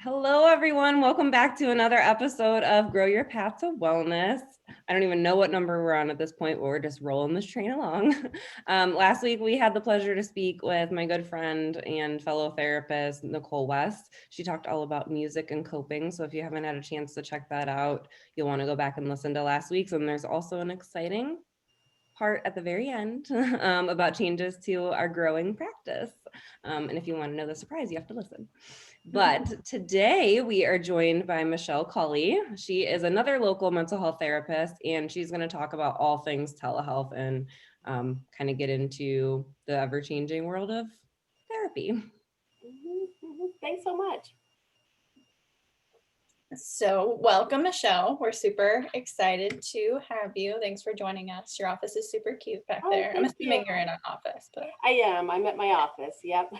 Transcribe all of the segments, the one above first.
Hello, everyone. Welcome back to another episode of Grow Your Path to Wellness. I don't even know what number we're on at this point, but we're just rolling this train along. Last week, we had the pleasure to speak with my good friend and fellow therapist, Nicole West. She talked all about music and coping. So if you haven't had a chance to check that out, you'll want to go back and listen to last week's. And there's also an exciting part at the very end about changes to our growing practice. And if you want to know the surprise, you have to listen. But today we are joined by Michelle Culley. She is another local mental health therapist, and she's going to talk about all things telehealth and kind of get into the ever-changing world of therapy. Thanks so much. So welcome, Michelle. We're super excited to have you. Thanks for joining us. Your office is super cute back there. I'm assuming you're in an office, but I am. I'm at my office. Yep.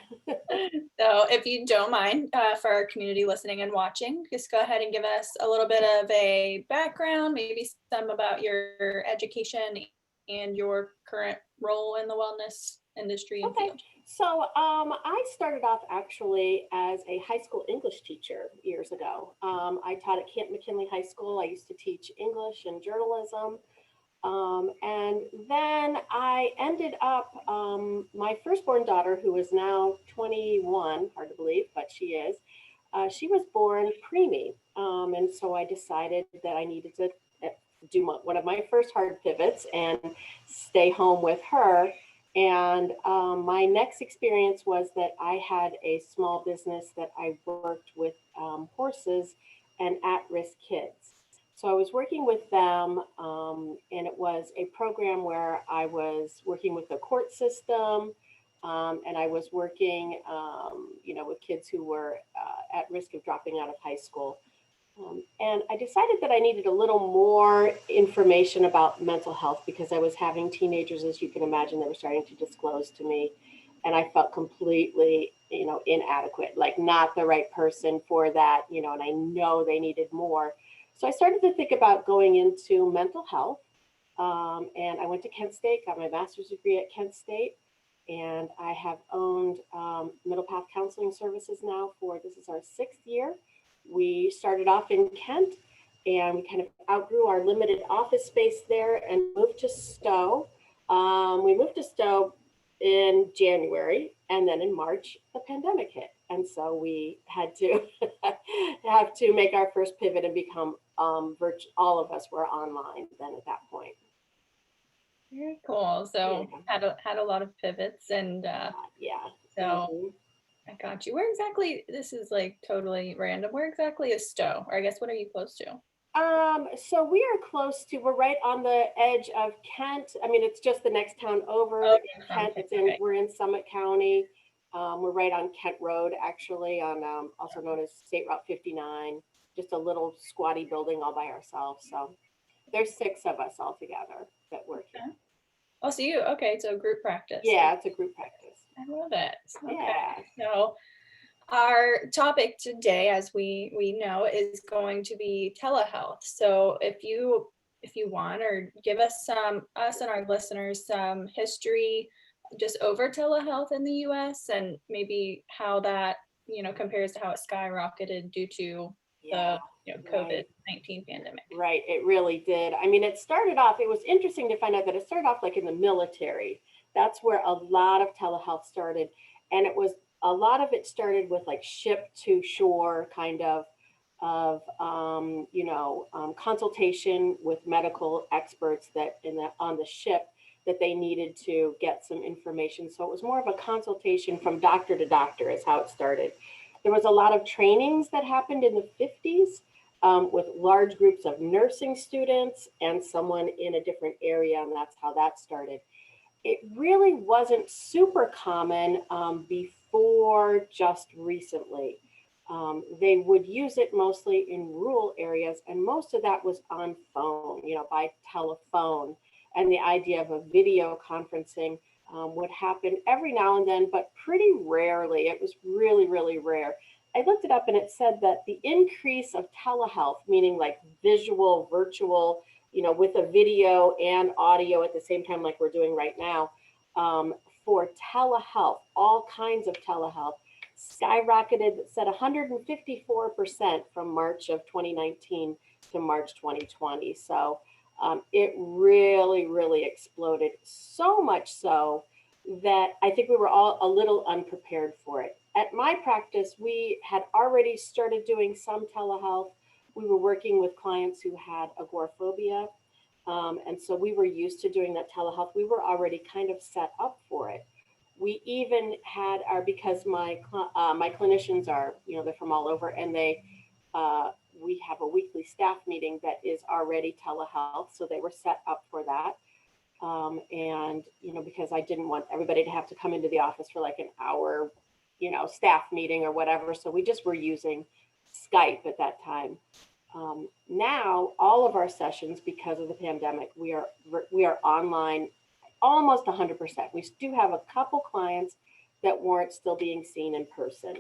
So if you don't mind, for our community listening and watching, just go ahead and give us a little bit of a background, maybe some about your education and your current role in the wellness industry and field. So I started off actually as a high school English teacher years ago. I taught at Camp McKinley High School. I used to teach English and journalism. And then I ended up, my firstborn daughter, who is now 21, hard to believe, but she is, she was born preemie. And so I decided that I needed to do one of my first hard pivots and stay home with her. And my next experience was that I had a small business that I worked with horses and at-risk kids. So I was working with them, and it was a program where I was working with the court system, and I was working, with kids who were at risk of dropping out of high school. And I decided that I needed a little more information about mental health because I was having teenagers, as you can imagine, that were starting to disclose to me. And I felt completely, inadequate, like not the right person for that, and I know they needed more. So I started to think about going into mental health. And I went to Kent State, got my master's degree at Kent State. And I have owned Middle Path Counseling Services now this is our 6th year. We started off in Kent and we kind of outgrew our limited office space there and moved to Stowe. We moved to Stowe in January, and then in March, the pandemic hit. And so we had to have to make our first pivot and become virtual. All of us were online then at that point. Very cool. So had a lot of pivots and So I got you. Where exactly, this is like totally random, where exactly is Stowe? Or I guess, what are you close to? So we're right on the edge of Kent. I mean, it's just the next town over. Kent. We're in Summit County. We're right on Kent Road, actually, on also known as State Route 59. Just a little squatty building all by ourselves. So there's 6 of us all together that work here. Oh, so group practice. Yeah, it's a group practice. I love it. Okay. Yeah. So our topic today, as we know, is going to be telehealth. So if you want, or give us and our listeners some history just over telehealth in the US and maybe how that, compares to how it skyrocketed due to the COVID-19 pandemic. Right, it really did. I mean, it was interesting to find out that it started off like in the military. That's where a lot of telehealth started. And a lot of it started with like ship to shore kind of consultation with medical experts on the ship that they needed to get some information. So it was more of a consultation from doctor to doctor is how it started. There was a lot of trainings that happened in the 50s with large groups of nursing students and someone in a different area, and that's how that started. It really wasn't super common before just recently. They would use it mostly in rural areas, and most of that was on phone, by telephone. And the idea of a video conferencing would happen every now and then, but pretty rarely. It was really, really rare. I looked it up and it said that the increase of telehealth, meaning like visual, virtual, with a video and audio at the same time, like we're doing right now, for telehealth, all kinds of telehealth, skyrocketed, it said 154% from March of 2019 to March 2020. So it really, really exploded, so much so that I think we were all a little unprepared for it. At my practice, we had already started doing some telehealth. We were working with clients who had agoraphobia. And so we were used to doing that telehealth. We were already kind of set up for it. We even had because my clinicians are, they're from all over, and we have a weekly staff meeting that is already telehealth. So they were set up for that. And, because I didn't want everybody to have to come into the office for like an hour, staff meeting or whatever. So we just were using Skype at that time. Now all of our sessions, because of the pandemic, we are online almost 100%. We do have a couple clients that weren't still being seen in person.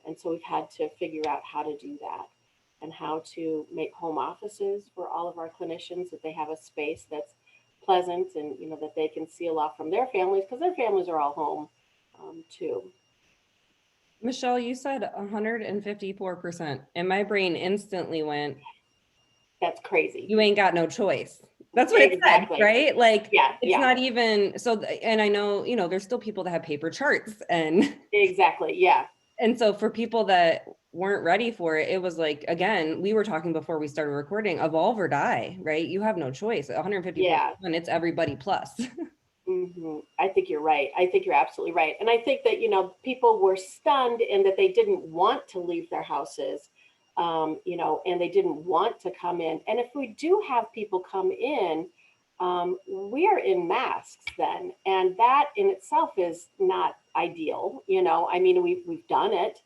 And so we've had to figure out how to do that and how to make home offices for all of our clinicians, that they have a space that's pleasant and, that they can seal off from their families, because their families are all home too. Michelle, you said 154%, and my brain instantly went, that's crazy. You ain't got no choice. That's what exactly. It said, right? Like, yeah, it's not even so. And I know, there's still people that have paper charts and exactly. Yeah. And so for people that weren't ready for it, it was like, again, we were talking before we started recording, evolve or die, right? You have no choice. 150, and it's everybody plus. Mm-hmm. I think you're right. I think you're absolutely right. And I think that, people were stunned in that they didn't want to leave their houses, and they didn't want to come in. And if we do have people come in, we are in masks then. And that in itself is not ideal. I mean, we've done it,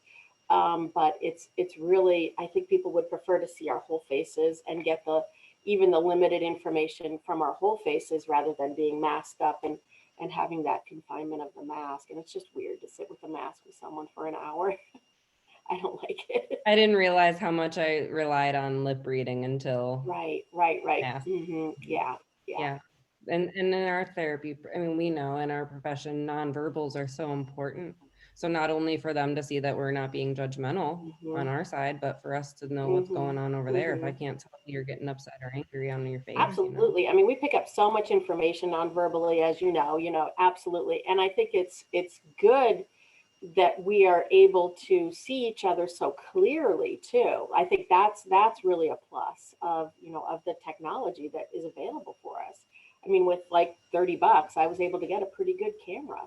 but it's really, I think people would prefer to see our whole faces and get even the limited information from our whole faces rather than being masked up and having that confinement of the mask. And it's just weird to sit with a mask with someone for an hour. I don't like it. I didn't realize how much I relied on lip reading until. Right. Mm-hmm. Yeah. And in our therapy, I mean, we know in our profession, nonverbals are so important. So not only for them to see that we're not being judgmental on our side, but for us to know what's going on over there. If I can't tell you, you're getting upset or angry on your face. Absolutely. I mean, we pick up so much information non-verbally, as you know, absolutely. And I think it's good that we are able to see each other so clearly too. I think that's really a plus of the technology that is available for us. I mean, with like $30, I was able to get a pretty good camera,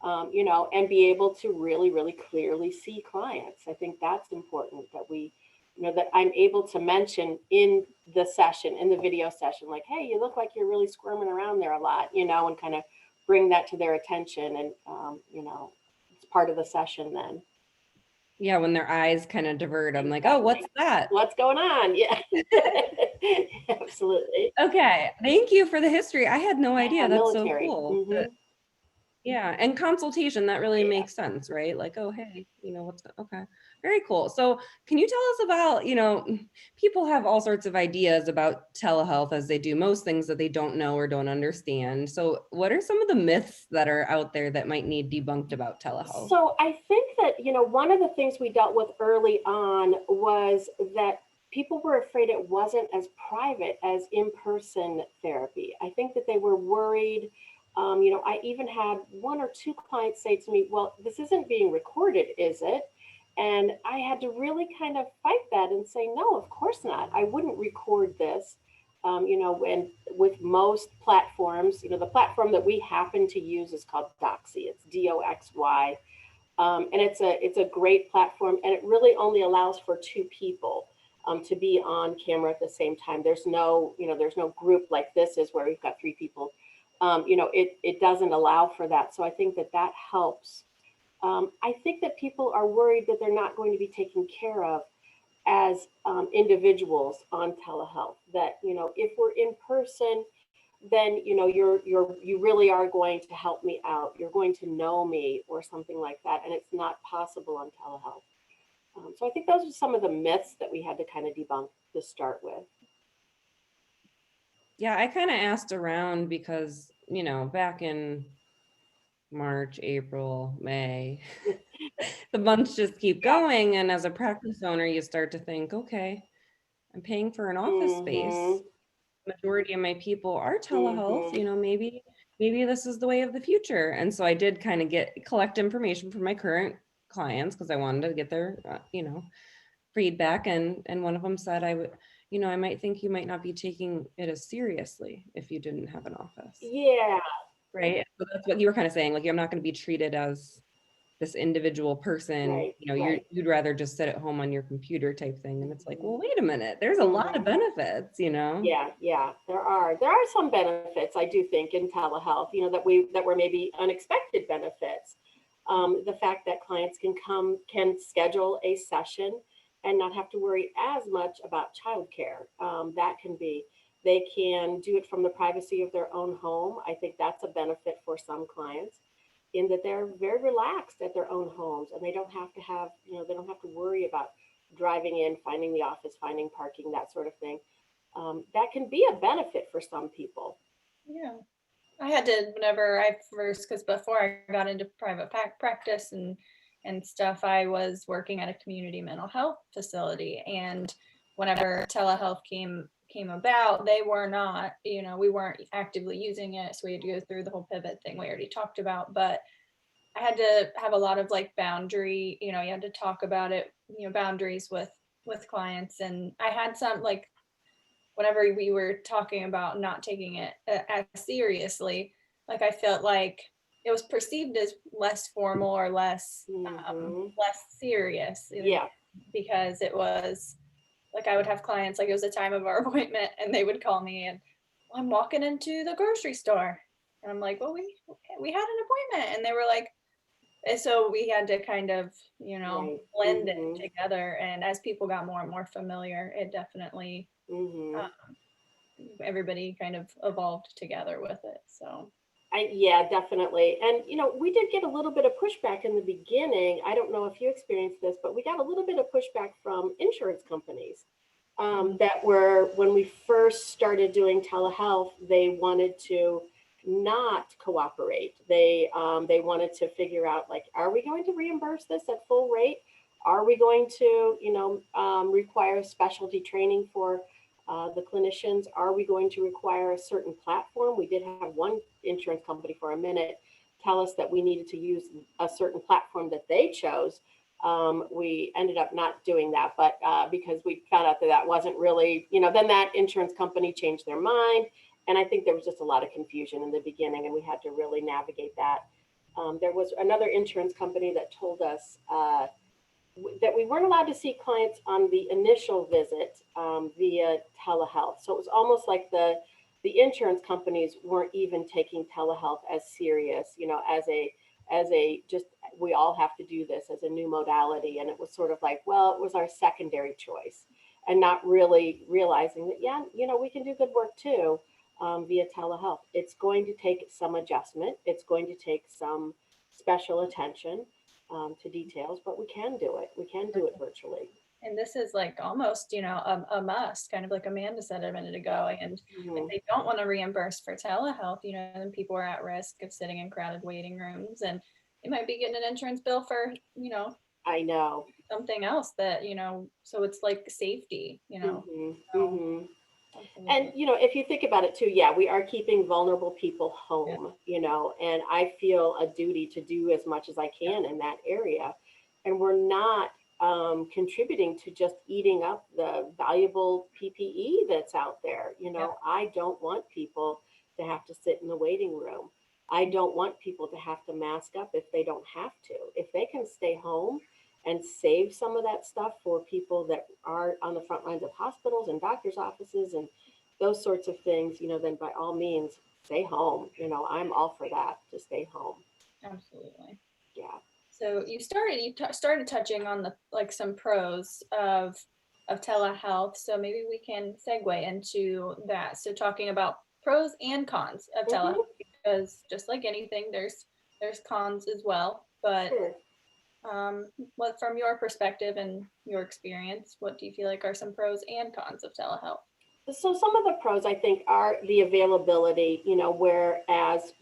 and be able to really, really clearly see clients. I think that's important that we, that I'm able to mention in the session, in the video session, like, hey, you look like you're really squirming around there a lot, and kind of bring that to their attention. And, it's part of the session then. Yeah, when their eyes kind of divert, I'm like, oh, what's that? What's going on? Yeah, absolutely. Okay, thank you for the history. I had no idea. That's military. So cool. Mm-hmm. Yeah, and consultation, that really makes sense, right? Like, oh, hey, what's okay, very cool. So can you tell us about, people have all sorts of ideas about telehealth, as they do most things that they don't know or don't understand. So what are some of the myths that are out there that might need debunked about telehealth? So I think that, one of the things we dealt with early on was that people were afraid it wasn't as private as in-person therapy. I think that they were worried. I even had one or two clients say to me, well, this isn't being recorded, is it? And I had to really kind of fight that and say, no, of course not. I wouldn't record this. And with most platforms, the platform that we happen to use is called Doxy. It's DOXY. And it's a great platform, and it really only allows for two people to be on camera at the same time. There's no group like this is where we've got three people. It doesn't allow for that. So I think that helps. I think that people are worried that they're not going to be taken care of as individuals on telehealth. That, if we're in person, then, you really are going to help me out. You're going to know me or something like that. And it's not possible on telehealth. So I think those are some of the myths that we had to kind of debunk to start with. Yeah, I kind of asked around because, back in March, April, May, the months just keep going. And as a practice owner, you start to think, okay, I'm paying for an office space. Majority of my people are telehealth, maybe this is the way of the future. And so I did kind of collect information from my current clients because I wanted to get their, feedback. And one of them said, I might think you might not be taking it as seriously if you didn't have an office. Yeah. Right. So that's what you were kind of saying, like, I'm not going to be treated as this individual person, Right, you'd rather just sit at home on your computer type thing. And it's like, well, wait a minute, there's a lot of benefits, Yeah, there are some benefits, I do think, in telehealth, that were maybe unexpected benefits. The fact that clients can schedule a session and not have to worry as much about childcare. They can do it from the privacy of their own home. I think that's a benefit for some clients, in that they're very relaxed at their own homes, and they don't have to worry about driving in, finding the office, finding parking, that sort of thing. That can be a benefit for some people. Yeah. I had to, whenever I first, because before I got into private practice and stuff, I was working at a community mental health facility. And whenever telehealth came about, they were not, we weren't actively using it. So we had to go through the whole pivot thing we already talked about. But I had to have a lot of like boundary, you had to talk about it, boundaries with clients. And I had some, like, whenever we were talking about not taking it as seriously, like I felt like it was perceived as less formal or less serious. Yeah. Because it was like I would have clients, like it was the time of our appointment, and they would call me and, well, I'm walking into the grocery store, and I'm like, well, we had an appointment, and they were like, and so we had to kind of, Right. blend it together. And as people got more and more familiar, it definitely, everybody kind of evolved together with it. So. Yeah, definitely. And, we did get a little bit of pushback in the beginning. I don't know if you experienced this, but we got a little bit of pushback from insurance companies that were, when we first started doing telehealth, they wanted to not cooperate. They wanted to figure out, like, are we going to reimburse this at full rate? Are we going to, require specialty training for the clinicians? Are we going to require a certain platform? We did have one insurance company for a minute tell us that we needed to use a certain platform that they chose. We ended up not doing that, but because we found out that that wasn't really, then that insurance company changed their mind. And I think there was just a lot of confusion in the beginning, and we had to really navigate that. There was another insurance company that told us that we weren't allowed to see clients on the initial visit via telehealth. So it was almost like the insurance companies weren't even taking telehealth as serious, as a just, we all have to do this as a new modality. And it was sort of like, well, it was our secondary choice, and not really realizing that, yeah, we can do good work too via telehealth. It's going to take some adjustment. It's going to take some special attention to details, but we can do it. We can do it virtually. And this is like almost, a must, kind of like Amanda said a minute ago. And if they don't want to reimburse for telehealth, then people are at risk of sitting in crowded waiting rooms, and they might be getting an insurance bill for, I know. something else that, so it's like safety, And, if you think about it too, yeah, we are keeping vulnerable people home, and I feel a duty to do as much as I can in that area. And we're not contributing to just eating up the valuable PPE that's out there. I don't want people to have to sit in the waiting room. I don't want people to have to mask up if they don't have to. If they can stay home and save some of that stuff for people that are on the front lines of hospitals and doctors' offices and those sorts of things, then by all means, stay home. I'm all for that, to stay home. Absolutely. Yeah. So you started touching on some pros of telehealth. So maybe we can segue into that. So talking about pros and cons of telehealth, because just like anything, there's cons as well. But what, from your perspective and your experience, what do you feel like are some pros and cons of telehealth? So some of the pros, I think, are the availability, whereas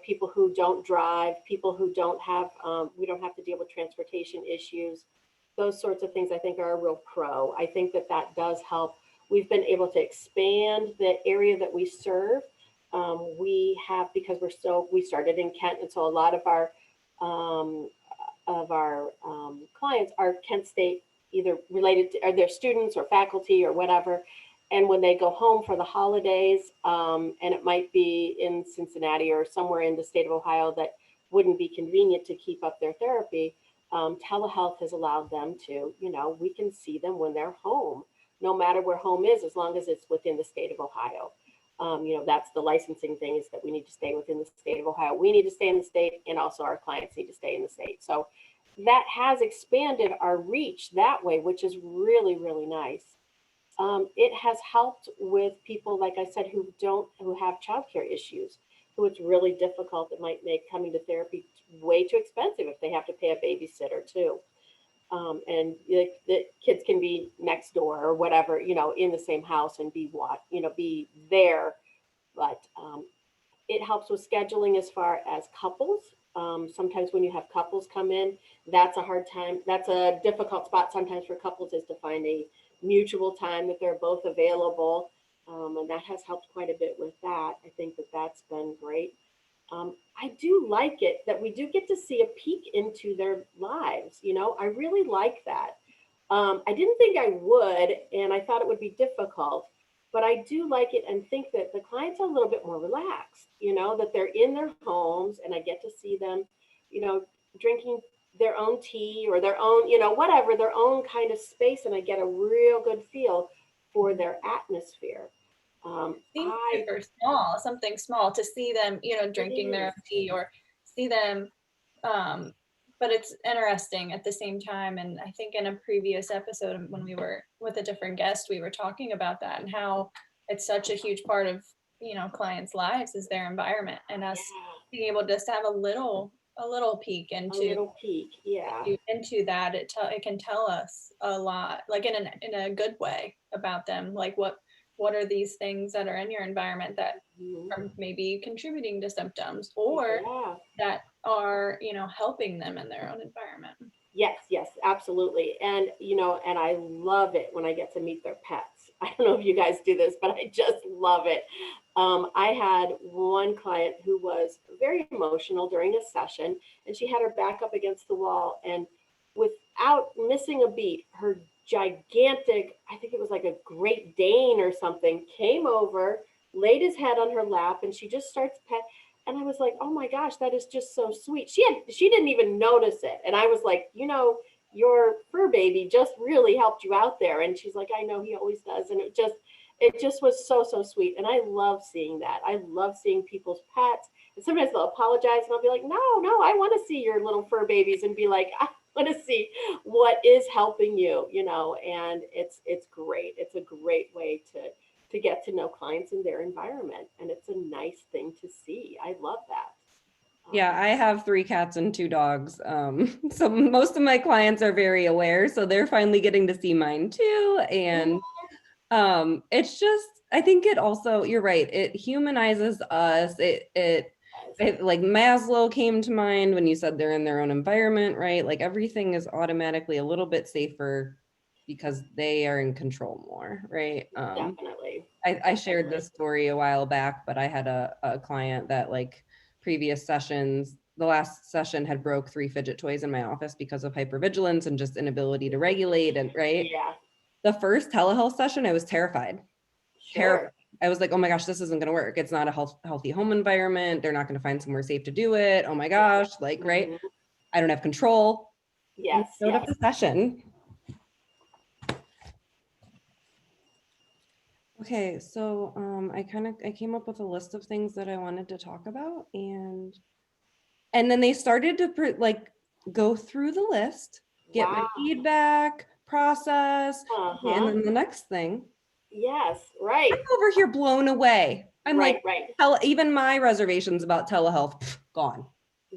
people who don't drive, people who don't have, we don't have to deal with transportation issues. Those sorts of things I think are a real pro. I think that that does help. We've been able to expand the area that we serve. We have, because we started in Kent, and so a lot um, of our clients are Kent State, either related to, are their students or faculty or whatever. And when they go home for the holidays, and it might be in Cincinnati or somewhere in the state of Ohio that wouldn't be convenient to keep up their therapy, telehealth has allowed them to, we can see them when they're home, no matter where home is, as long as it's within the state of Ohio. That's the licensing thing, is that we need to stay within the state of Ohio. We need to stay in the state, and also our clients need to stay in the state. So that has expanded our reach that way, which is really, really nice. It has helped with people, like I said, who have childcare issues, who it's really difficult. It might make coming to therapy way too expensive if they have to pay a babysitter too. And the kids can be next door or whatever, in the same house and be there. But it helps with scheduling as far as couples. Sometimes when you have couples come in, that's a hard time. That's a difficult spot sometimes for couples, is to find a mutual time that they're both available. And that has helped quite a bit with that. I think that that's been great. I do like it that we do get to see a peek into their lives. I really like that. I didn't think I would, and I thought it would be difficult, but I do like it and think that the clients are a little bit more relaxed, that they're in their homes, and I get to see them, drinking their own tea or their own, whatever, their own kind of space. And I get a real good feel for their atmosphere. Seems super small, something small to see them, drinking their own tea, or see them. But it's interesting at the same time. And I think in a previous episode, when we were with a different guest, we were talking about that and how it's such a huge part of, clients' lives is their environment, and us being able to just have a little peek into into that. It can tell us a lot, like in a good way, about them, like what are these things that are in your environment that are maybe contributing to symptoms, or that are, helping them in their own environment. Yes, absolutely. And, and I love it when I get to meet their pets. I don't know if you guys do this, but I just love it. I had one client who was very emotional during a session, and she had her back up against the wall, and without missing a beat, her gigantic, I think it was like a Great Dane or something, came over, laid his head on her lap, and she just starts pet. And I was like, oh my gosh, that is just so sweet. She didn't even notice it. And I was like, your fur baby just really helped you out there. And she's like, I know, he always does. And it just was so, so sweet. And I love seeing that. I love seeing people's pets. And sometimes they'll apologize, and I'll be like, no, I want to see your little fur babies, and be like, I want to see what is helping you, and it's great. It's a great way to get to know clients in their environment. And it's a nice thing to see. I love that. Yeah, I have 3 cats and 2 dogs. So most of my clients are very aware. So they're finally getting to see mine too. And it's just, I think it also, you're right, it humanizes us. It like Maslow came to mind when you said they're in their own environment, right? Like everything is automatically a little bit safer because they are in control more, right? Definitely. I shared this story a while back, but I had a client that, like, previous sessions, the last session had broke 3 fidget toys in my office because of hypervigilance and just inability to regulate, and right? Yeah. The first telehealth session, I was terrified. Sure. I was like, oh my gosh, this isn't going to work. It's not a healthy home environment. They're not going to find somewhere safe to do it. Oh my gosh, like, right? I don't have control. Yes. Showed up the session. Okay, so I came up with a list of things that I wanted to talk about, and then they started to go through the list, get my feedback, process, okay, and then the next thing. Yes, right. I'm over here blown away. I'm right. Even my reservations about telehealth gone,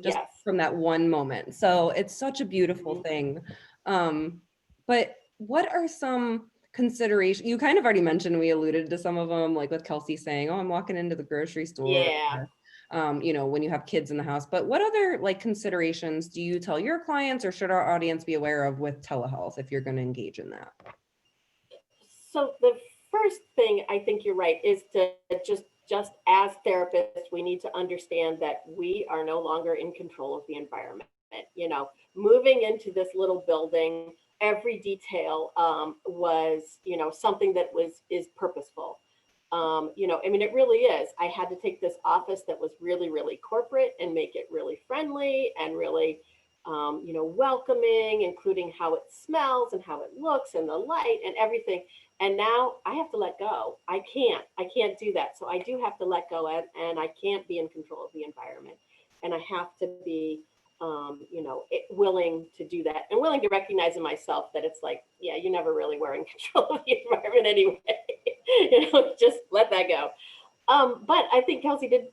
just from that one moment. So it's such a beautiful thing. But what are some considerations? You kind of already mentioned, we alluded to some of them, like with Kelsi saying, oh, I'm walking into the grocery store. Yeah. when you have kids in the house. But what other like considerations do you tell your clients or should our audience be aware of with telehealth if you're going to engage in that? So the first thing, I think you're right, is to just as therapists, we need to understand that we are no longer in control of the environment. Moving into this little building, every detail was, something that is purposeful. It really is. I had to take this office that was really, really corporate and make it really friendly and really, welcoming, including how it smells and how it looks and the light and everything. And now I have to let go. I can't do that. So I do have to let go and I can't be in control of the environment. And I have to be, willing to do that and willing to recognize in myself that it's like, yeah, you never really were in control of the environment anyway. Just let that go. But I think Kelsi did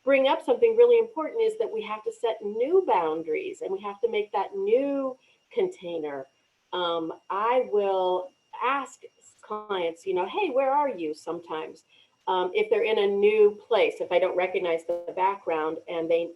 bring up something really important, is that we have to set new boundaries and we have to make that new container. I will ask clients, hey, where are you sometimes? If they're in a new place, if I don't recognize the background, and they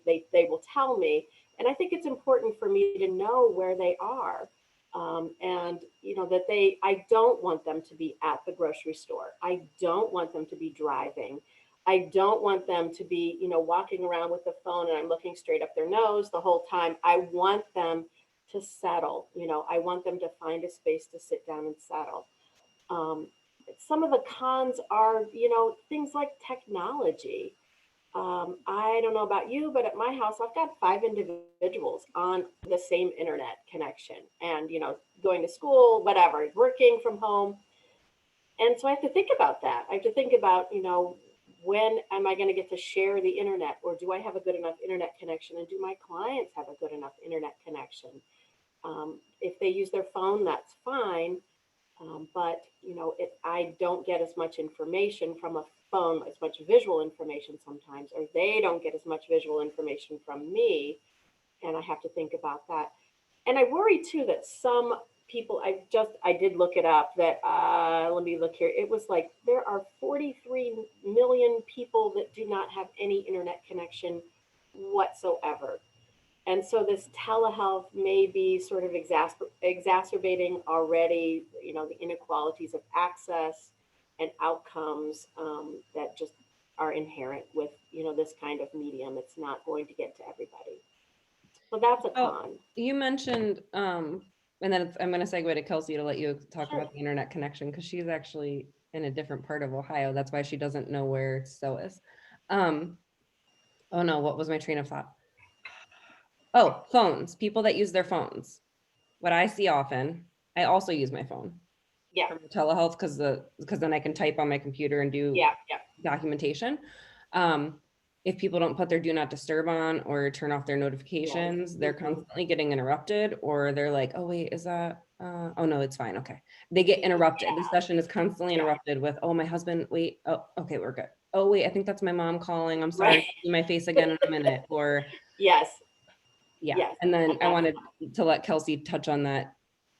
will tell me. And I think it's important for me to know where they are. And that I don't want them to be at the grocery store. I don't want them to be driving. I don't want them to be, walking around with the phone and I'm looking straight up their nose the whole time. I want them to settle. I want them to find a space to sit down and settle. Some of the cons are, things like technology. I don't know about you, but at my house, I've got 5 individuals on the same internet connection and, going to school, whatever, working from home. And so I have to think about that. I have to think about, when am I going to get to share the internet, or do I have a good enough internet connection? And do my clients have a good enough internet connection? If they use their phone, that's fine. But if I don't get as much information from a phone, as much visual information sometimes, or they don't get as much visual information from me, and I have to think about that. And I worry too that some people, I did look it up, that let me look here. It was like there are 43 million people that do not have any internet connection whatsoever. And so this telehealth may be sort of exacerbating already, the inequalities of access and outcomes that just are inherent with, this kind of medium. It's not going to get to everybody. So that's a con. You mentioned, and then I'm going to segue to Kelsi to let you talk Sure. about the internet connection, because she's actually in a different part of Ohio. That's why she doesn't know where so is. Oh no, what was my train of thought? Oh, phones, people that use their phones. What I see often, I also use my phone. Yeah. For telehealth, because then I can type on my computer and do documentation. If people don't put their do not disturb on or turn off their notifications, they're constantly getting interrupted, or they're like, oh wait, is that oh no, it's fine. Okay. They get interrupted. The session is constantly interrupted with, oh, my husband, wait, oh, okay, we're good. Oh wait, I think that's my mom calling. I'm sorry, see my face again in a minute. Or yes. And then I wanted to let Kelsi touch on that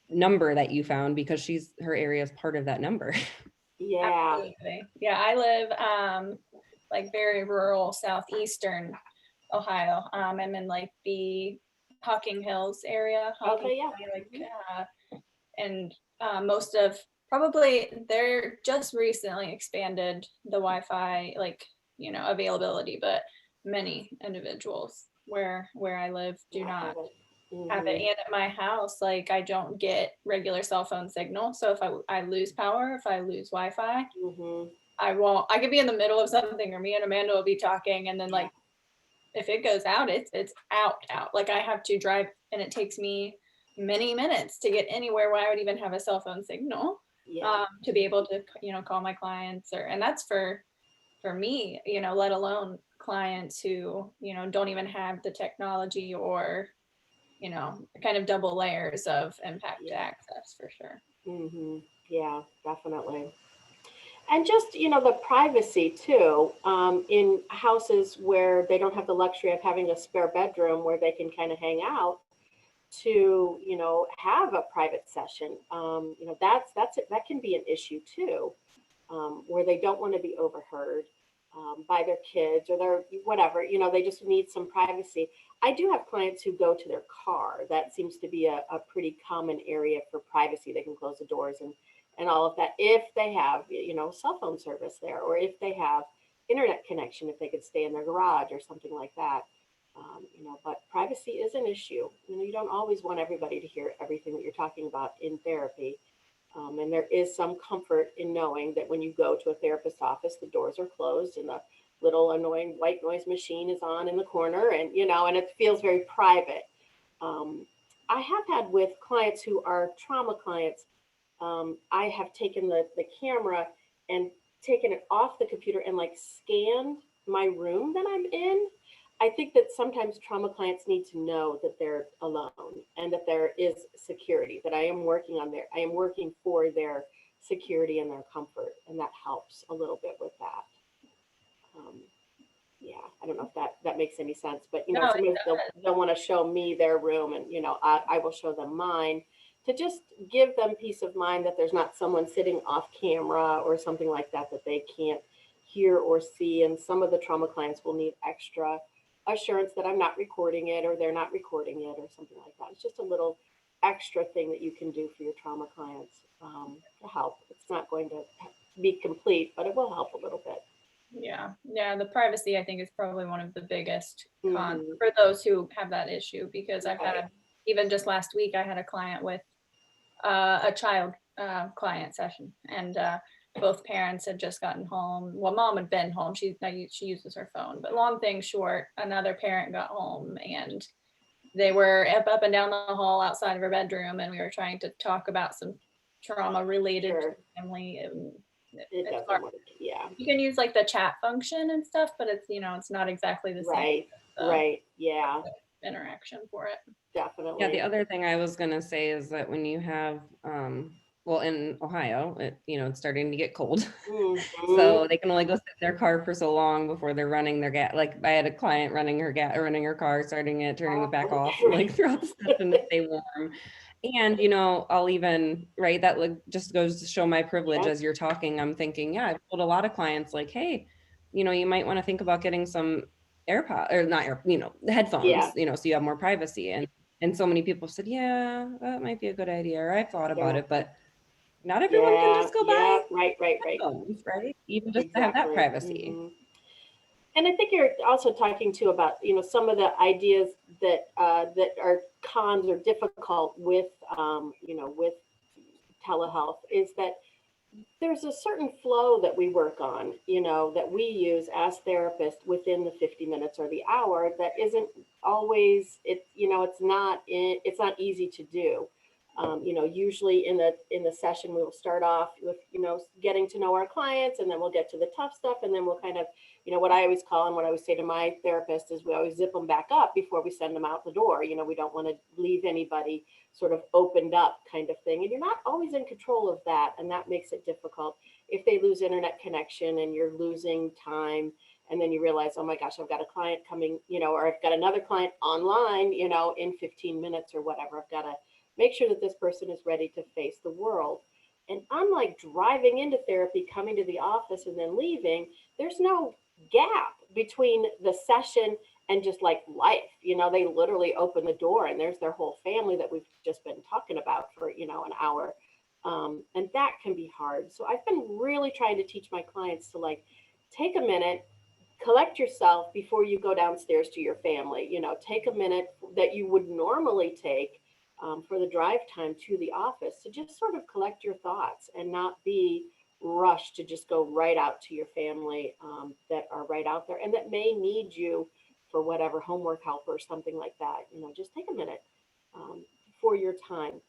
number that you found, because her area is part of that number. Yeah. Absolutely. Yeah, I live like very rural southeastern Ohio. I'm in like the Hocking Hills area. Okay, yeah. And most of probably they're just recently expanded the Wi-Fi availability, but many individuals where I live do not have it. And at my house, like I don't get regular cell phone signal. So if I lose power, if I lose Wi-Fi, I could be in the middle of something, or me and Amanda will be talking, and then like if it goes out, it's out. Like I have to drive, and it takes me many minutes to get anywhere where I would even have a cell phone signal to be able to call my clients, and that's for me, let alone clients who don't even have the technology, or kind of double layers of impact to access, for sure. Yeah, definitely. And just, the privacy too, in houses where they don't have the luxury of having a spare bedroom where they can kind of hang out, to, have a private session. That can be an issue too, where they don't want to be overheard. by their kids or their whatever, they just need some privacy. I do have clients who go to their car. That seems to be a pretty common area for privacy. They can close the doors and all of that if they have, cell phone service there, or if they have internet connection, if they could stay in their garage or something like that. But privacy is an issue. You don't always want everybody to hear everything that you're talking about in therapy. And there is some comfort in knowing that when you go to a therapist's office, the doors are closed and the little annoying white noise machine is on in the corner, and and it feels very private. I have had with clients who are trauma clients, I have taken the camera and taken it off the computer and like scanned my room that I'm in. I think that sometimes trauma clients need to know that they're alone and that there is security, that I am working for their security and their comfort. And that helps a little bit with that. Yeah, I don't know if that makes any sense, but No, sometimes they'll want to show me their room, and I will show them mine to just give them peace of mind that there's not someone sitting off camera or something like that they can't hear or see. And some of the trauma clients will need extra assurance that I'm not recording it or they're not recording it or something like that. It's just a little extra thing that you can do for your trauma clients to help. It's not going to be complete, but it will help a little bit. Yeah, the privacy I think is probably one of the biggest cons for those who have that issue, because I've had, even just last week, I had a client with a child client session, and both parents had just gotten home. Well, mom had been home. She uses her phone, but long thing short, another parent got home and they were up and down the hall outside of her bedroom, and we were trying to talk about some trauma related to family. It doesn't work. Yeah. You can use like the chat function and stuff, but it's, it's not exactly the same. Right. Yeah. Interaction for it. Definitely. Yeah. The other thing I was going to say is that when you have, well, in Ohio, it's starting to get cold. So they can only go sit in their car for so long before they're running their gas. Like I had a client running her car, starting it, turning it back off, like throughout the session to stay warm. And, I'll even, right, that like just goes to show my privilege. As you're talking, I'm thinking, I've told a lot of clients like, hey, you might want to think about getting some AirPods or not headphones, so you have more privacy. And so many people said, yeah, that might be a good idea. Or I've thought about it, but not everyone can just go buy headphones, right? Even just to have that privacy. And I think you're also talking too about, some of the ideas that that are cons or difficult with, with telehealth is that there's a certain flow that we work on, that we use as therapists within the 50 minutes or the hour that isn't always, it's not easy to do. Usually in the session, we will start off with, getting to know our clients, and then we'll get to the tough stuff. And then we'll kind of, what I always call, and what I always say to my therapist is we always zip them back up before we send them out the door. We don't want to leave anybody sort of opened up kind of thing. And you're not always in control of that. And that makes it difficult. If they lose internet connection and you're losing time, and then you realize, oh my gosh, I've got a client coming, or I've got another client online, in 15 minutes or whatever, I've got to make sure that this person is ready to face the world. And unlike driving into therapy, coming to the office and then leaving, there's no gap between the session and just like life. They literally open the door and there's their whole family that we've just been talking about for, an hour. And that can be hard. So I've been really trying to teach my clients to like, take a minute, collect yourself before you go downstairs to your family. Take a minute that you would normally take for the drive time to the office to just sort of collect your thoughts and not be rushed to just go right out to your family that are right out there and that may need you for whatever homework help or something like that. Just take a minute for your time.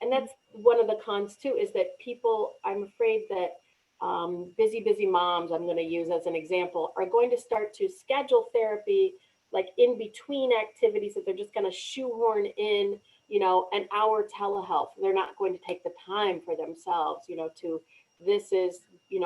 And that's one of the cons too, is that people, I'm afraid that busy moms, I'm going to use as an example, are going to start to schedule therapy like in between activities that they're just going to shoehorn in, an hour telehealth. They're not going to take the time for themselves,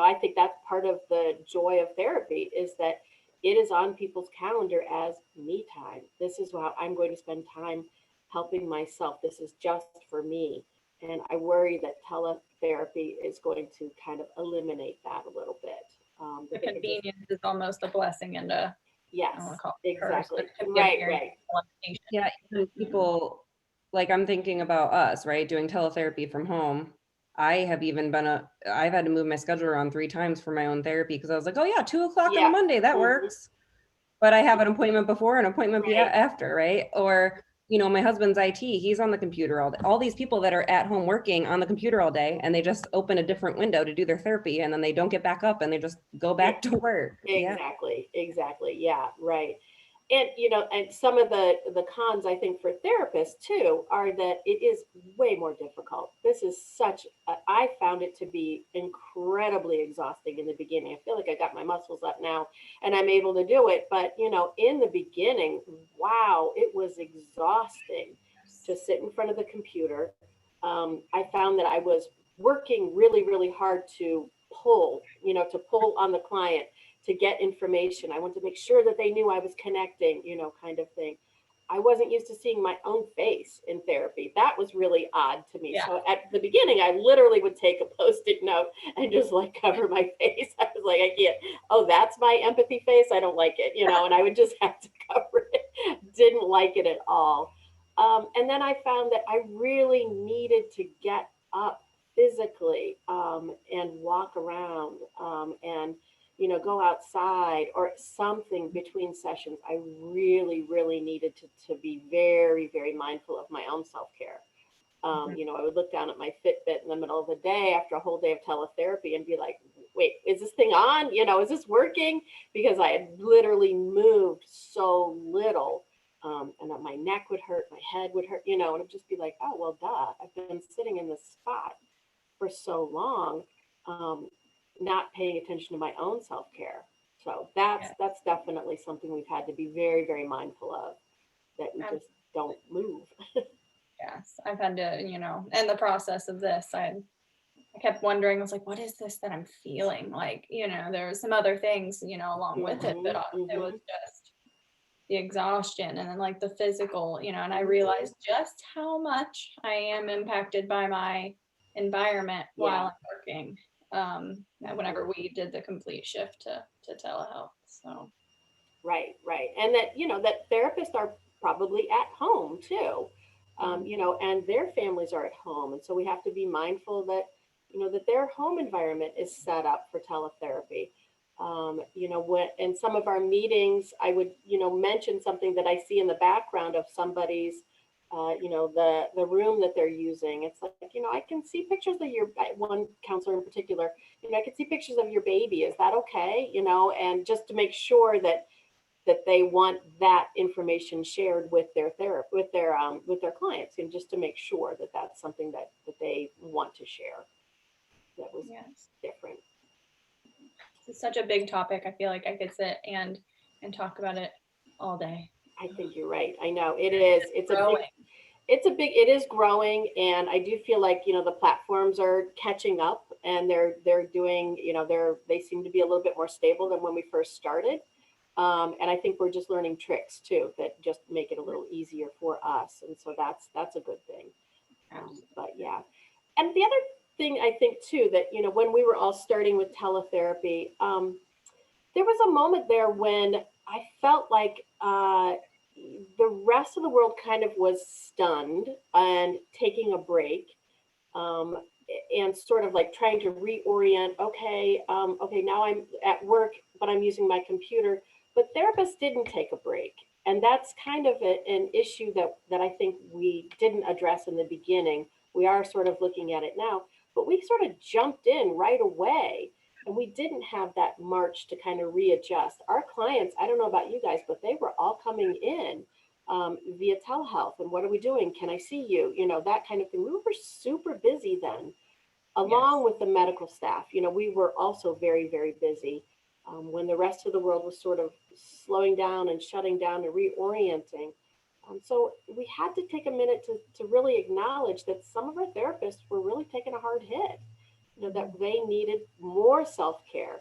I think that's part of the joy of therapy is that it is on people's calendar as me time. This is how I'm going to spend time helping myself. This is just for me. And I worry that teletherapy is going to kind of eliminate that a little bit. The convenience is almost a blessing and I yes, don't want to call it a curse, exactly. but it could be Right, a very right. limitation. Yeah, even people, like I'm thinking about us, right, doing teletherapy from home. I've had to move my schedule around 3 times for my own therapy because I was like, oh yeah, 2 o'clock on a Yeah. Monday, that Mhm. works. But I have an appointment before, an appointment Right. after, right? Or, my husband's IT, he's on the computer all day. All these people that are at home working on the computer all day, and they just open a different window to do their therapy, and then they don't get back up and they just go back to work. Yeah. Exactly. Yeah, right. And and some of the cons I think for therapists too are that it is way more difficult. This is I found it to be incredibly exhausting in the beginning. I feel like I got my muscles up now and I'm able to do it, but in the beginning, wow, it was exhausting to sit in front of the computer. I found that I was working really, really hard to pull on the client to get information. I wanted to make sure that they knew I was connecting, kind of thing. I wasn't used to seeing my own face in therapy. That was really odd to me. Yeah. So at the beginning, I literally would take a Post-it note and just like cover my face. I was like, I can't. Oh, that's my empathy face. I don't like it, and I would just have to cover it. Didn't like it at all. And then I found that I really needed to get up physically and walk around and go outside or something between sessions. I really, really needed to be very, very mindful of my own self-care. I would look down at my Fitbit in the middle of the day after a whole day of teletherapy and be like, wait, is this thing on? Is this working? Because I had literally moved so little. And my neck would hurt, my head would hurt, and I'd just be like, oh, well, duh, I've been sitting in this spot for so long, not paying attention to my own self-care. So that's definitely something we've had to be very, very mindful of, that we just don't move. Yes, I've had to, in the process of this, I kept wondering, I was like, what is this that I'm feeling? Like, there were some other things, along with it, but it was just the exhaustion and then like the physical, and I realized just how much I am impacted by my environment while I'm working. Whenever we did the complete shift to telehealth. So right. And that, that therapists are probably at home too. And their families are at home. And so we have to be mindful that, that their home environment is set up for teletherapy. When in some of our meetings, I would, mention something that I see in the background of somebody's, the room that they're using. It's like, I can see pictures of one counselor in particular, I can see pictures of your baby. Is that okay? And just to make sure that they want that information shared with their with their clients, and just to make sure that that's something that they want to share. That was different. It's such a big topic. I feel like I could sit and talk about it all day. I think you're right. I know it is. It is growing, and I do feel like the platforms are catching up, and they're doing they seem to be a little bit more stable than when we first started. And I think we're just learning tricks too that just make it a little easier for us, and so that's a good thing. But yeah, and the other thing I think too, that when we were all starting with teletherapy, there was a moment there when I felt like the rest of the world kind of was stunned and taking a break, and sort of like trying to reorient. Okay, now I'm at work, but I'm using my computer. But therapists didn't take a break. And that's kind of an issue that I think we didn't address in the beginning. We are sort of looking at it now, but we sort of jumped in right away, and we didn't have that march to kind of readjust. Our clients, I don't know about you guys, but they were all coming in via telehealth. And what are we doing? Can I see you? That kind of thing. We were super busy then, along with the medical staff. We were also very, very busy. When the rest of the world was sort of slowing down and shutting down and reorienting. So we had to take a minute to really acknowledge that some of our therapists were really taking a hard hit, that they needed more self-care.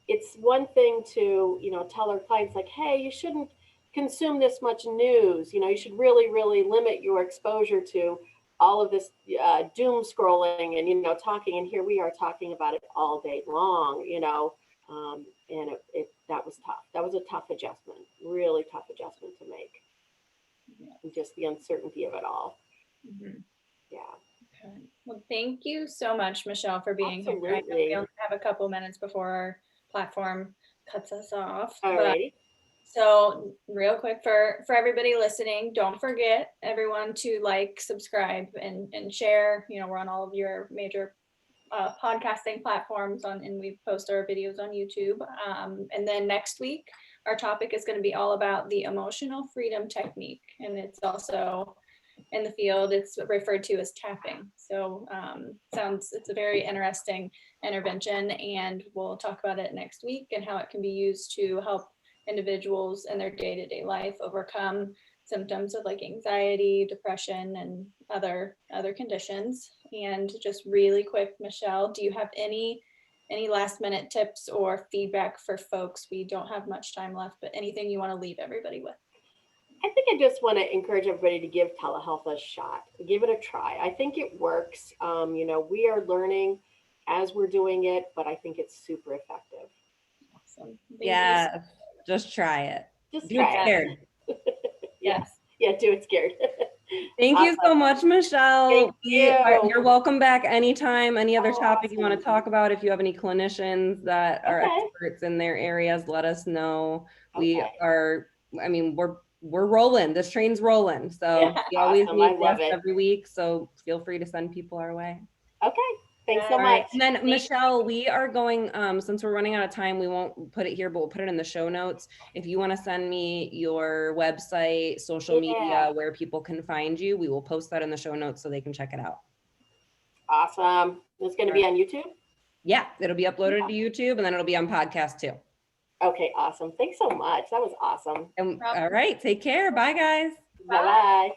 It's one thing to, tell our clients like, hey, you shouldn't consume this much news. You should really, really limit your exposure to all of this doom scrolling and, talking. And here we are talking about it all day long, And that was tough. That was a tough adjustment, really tough adjustment to make. And just the uncertainty of it all. Mhm. Yeah. Okay. Well, thank you so much, Michelle, for being here. I know Absolutely. we only have a couple minutes before our platform cuts us off. But Alrighty. so real quick for everybody listening, don't forget everyone to like, subscribe, and share. You know, we're on all of your major podcasting platforms and we post our videos on YouTube. And then next week, our topic is going to be all about the emotional freedom technique. And it's also in the field, it's referred to as tapping. So it's a very interesting intervention, and we'll talk about it next week and how it can be used to help individuals in their day-to-day life overcome symptoms of like anxiety, depression, and other conditions. And just really quick, Michelle, do you have any last minute tips or feedback for folks? We don't have much time left, but anything you want to leave everybody with? I think I just want to encourage everybody to give telehealth a shot, give it a try. I think it works. We are learning as we're doing it, but I think it's super effective. Awesome. Yeah, just try it. Just Do it try scared. Yes. Yeah, do it scared. Thank you so much, Michelle. Thank you. You're welcome back anytime. Any other topic you want to Awesome. talk about, if you have any clinicians that are Okay. experts in their areas, let us know. We Okay. are, we're rolling. This train's rolling. So Yeah, we always awesome. I need love guests it. every week. So feel free to send people our way. Okay. Thanks so All right. much. And then Michelle, we are going, since we're running out of time, we won't put it here, but we'll put it in the show notes. If you want to send me your website, social media, where people can find you, we will post that in the show notes so they can check it out. Awesome. It's going to be on YouTube? Yeah, it'll be uploaded to YouTube, and then it'll be on podcast too. Okay, awesome. Thanks so much. That was awesome. And all right, take care. Bye, guys. Bye-bye.